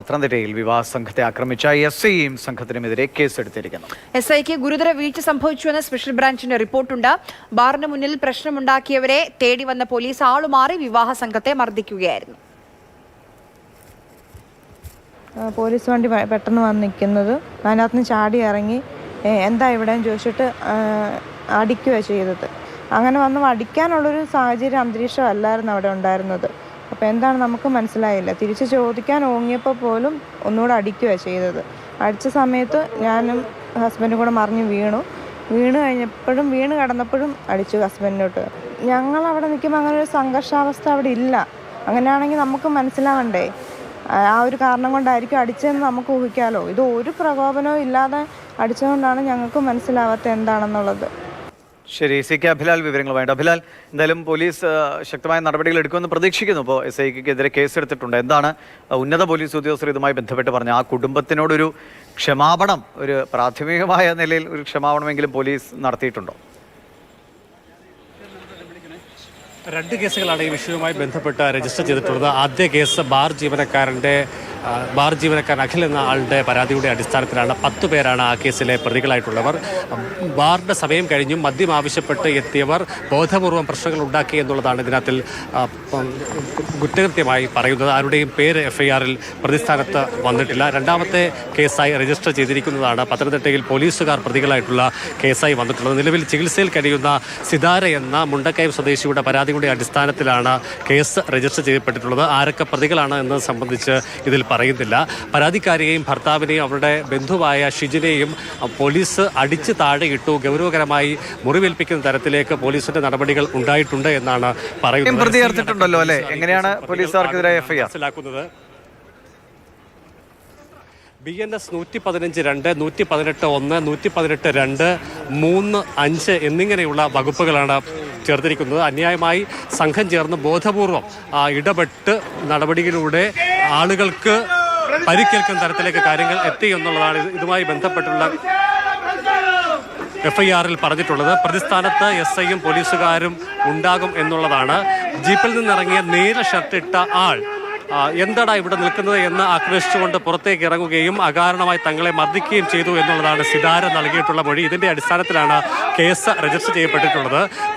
പത്തനംതിട്ടയിൽ വിവാഹ സംഘത്തെ ആക്രമിച്ച എസ്.ഐയും സംഘത്തിനുമെതിരെ കേസെടുത്തിരിക്കുന്നു. എസ്.ഐക്ക് ഗുരുതര വീഴ്ച സംഭവിച്ചുവെന്ന് സ്പെഷ്യൽ ബ്രാഞ്ചിന്റെ റിപ്പോർട്ടുണ്ട്. ബാറിന് മുന്നിൽ പ്രശ്നമുണ്ടാക്കിയവരെ തേടി വന്ന പോലീസ് ആളുമാറി വിവാഹ സംഘത്തെ മർദ്ദിക്കുകയായിരുന്നു. പോലീസ് വണ്ടി പെട്ടെന്ന് വന്ന് നിൽക്കുന്നത്, അതിനകത്ത് നിന്ന് ചാടി ഇറങ്ങി എന്താ ഇവിടെ ചോദിച്ചിട്ട് അടിക്കുകയാണ് ചെയ്തത്. അങ്ങനെ വന്ന് അടിക്കാനുള്ളൊരു സാഹചര്യം അന്തരീക്ഷം അല്ലായിരുന്നു അവിടെ ഉണ്ടായിരുന്നത്. അപ്പോൾ എന്താണ് നമുക്ക് മനസ്സിലായില്ല. തിരിച്ച് ചോദിക്കാൻ ഓങ്ങിയപ്പോൾ പോലും ഒന്നുകൂടെ അടിക്കുകയാണ് ചെയ്തത്. അടിച്ച സമയത്ത് ഞാനും ഹസ്ബൻഡും കൂടെ മറിഞ്ഞ് വീണ് കിടന്നപ്പോഴും അടിച്ചു ഹസ്ബൻഡിനോട്ട്. ഞങ്ങൾ അവിടെ നിൽക്കുമ്പോൾ അങ്ങനെ ഒരു സംഘർഷാവസ്ഥ അവിടെ ഇല്ല. അങ്ങനെയാണെങ്കിൽ നമുക്ക് മനസ്സിലാവണ്ടേ ആ ഒരു കാരണം കൊണ്ടായിരിക്കും അടിച്ചതെന്ന് നമുക്ക് ഊഹിക്കാമല്ലോ. ഇത് ഒരു പ്രകോപനവും ഇല്ലാതെ അടിച്ചതുകൊണ്ടാണ് ഞങ്ങൾക്ക് മനസ്സിലാവാത്ത എന്താണെന്നുള്ളത്. ശരി, സി.കെ. അഭിലാൽ വിവരങ്ങളുമായിട്ട്. അഭിലാൽ, എന്തായാലും പോലീസ് ശക്തമായ നടപടികൾ എടുക്കുമെന്ന് പ്രതീക്ഷിക്കുന്നു. ഇപ്പോൾ എസ്.ഐക്കെതിരെ കേസെടുത്തിട്ടുണ്ട്. എന്താണ് ഉന്നത പോലീസ് ഉദ്യോഗസ്ഥർ ഇതുമായി ബന്ധപ്പെട്ട് പറഞ്ഞ ആ കുടുംബത്തിനോടൊരു ക്ഷമാപണം, ഒരു പ്രാഥമികമായ നിലയിൽ ഒരു ക്ഷമാപണമെങ്കിലും പോലീസ് നടത്തിയിട്ടുണ്ടോ? രണ്ട് കേസുകളാണ് ഈ വിഷയവുമായി ബന്ധപ്പെട്ട് രജിസ്റ്റർ ചെയ്തിട്ടുള്ളത്. ആദ്യ കേസ് ബാർ ജീവനക്കാരൻ അഖിൽ എന്ന ആളുടെ പരാതിയുടെ അടിസ്ഥാനത്തിലാണ്. 10 പേരാണ് ആ കേസിലെ പ്രതികളായിട്ടുള്ളവർ. ബാറിന്റെ സമയം കഴിഞ്ഞും മദ്യം ആവശ്യപ്പെട്ട് എത്തിയവർ ബോധപൂർവം പ്രശ്നങ്ങൾ ഉണ്ടാക്കി എന്നുള്ളതാണ് ഇതിനകത്തിൽ കുറ്റകൃത്യമായി പറയുന്നത്. ആരുടെയും പേര് FIR-ൽ പ്രതിസ്ഥാനത്ത് വന്നിട്ടില്ല. രണ്ടാമത്തെ കേസായി രജിസ്റ്റർ ചെയ്തിരിക്കുന്നതാണ് പത്തനംതിട്ടയിൽ പോലീസുകാർ പ്രതികളായിട്ടുള്ള കേസായി വന്നിട്ടുള്ളത്. നിലവിൽ ചികിത്സയിൽ കഴിയുന്ന സിതാര എന്ന മുണ്ടക്കയം സ്വദേശിയുടെ പരാതിയുടെ അടിസ്ഥാനത്തിലാണ് കേസ് രജിസ്റ്റർ ചെയ്യപ്പെട്ടിട്ടുള്ളത്. ആരൊക്കെ പ്രതികളാണ് എന്നത് സംബന്ധിച്ച് ഇതിൽ പറയുന്നില്ല. പരാതിക്കാരിയെയും ഭർത്താവിനെയും അവരുടെ ബന്ധുവായ ഷിജിനെയും പോലീസ് അടിച്ച് താഴെയിട്ടു. ഗൗരവകരമായി മുറിവേൽപ്പിക്കുന്ന തരത്തിലേക്ക് പോലീസിന്റെ നടപടികൾ ഉണ്ടായിട്ടുണ്ട് എന്നാണ് പറയുന്നത്. എങ്ങനെയാണ് പോലീസുകാർക്കെതിരെ FIR? BNS 115(2), 118(1), 118(2), 3, 5 എന്നിങ്ങനെയുള്ള വകുപ്പുകളാണ് ചേർത്തിരിക്കുന്നത്. അന്യായമായി സംഘം ചേർന്ന് ബോധപൂർവം ഇടപെട്ട് നടപടിയിലൂടെ ആളുകൾക്ക് പരിക്കേൽക്കുന്ന തരത്തിലേക്ക് കാര്യങ്ങൾ എത്തി എന്നുള്ളതാണ് ഇതുമായി ബന്ധപ്പെട്ടുള്ള FIR-ൽ പറഞ്ഞിട്ടുള്ളത്. പ്രതിസ്ഥാനത്ത് SIയും പോലീസുകാരും ഉണ്ടാകും എന്നുള്ളതാണ്. ജീപ്പിൽ നിന്നിറങ്ങിയ നീല ഷർട്ടിട്ട ആൾ എന്താടാ ഇവിടെ നിൽക്കുന്നത് എന്ന് ആക്രോശിച്ചുകൊണ്ട് പുറത്തേക്ക് ഇറങ്ങുകയും അകാരണമായി തങ്ങളെ മർദ്ദിക്കുകയും ചെയ്തു എന്നുള്ളതാണ് സിതാര നൽകിയിട്ടുള്ള മൊഴി. ഇതിന്റെ അടിസ്ഥാനത്തിലാണ് കേസ് രജിസ്റ്റർ ചെയ്യപ്പെട്ടിട്ടുള്ളത്.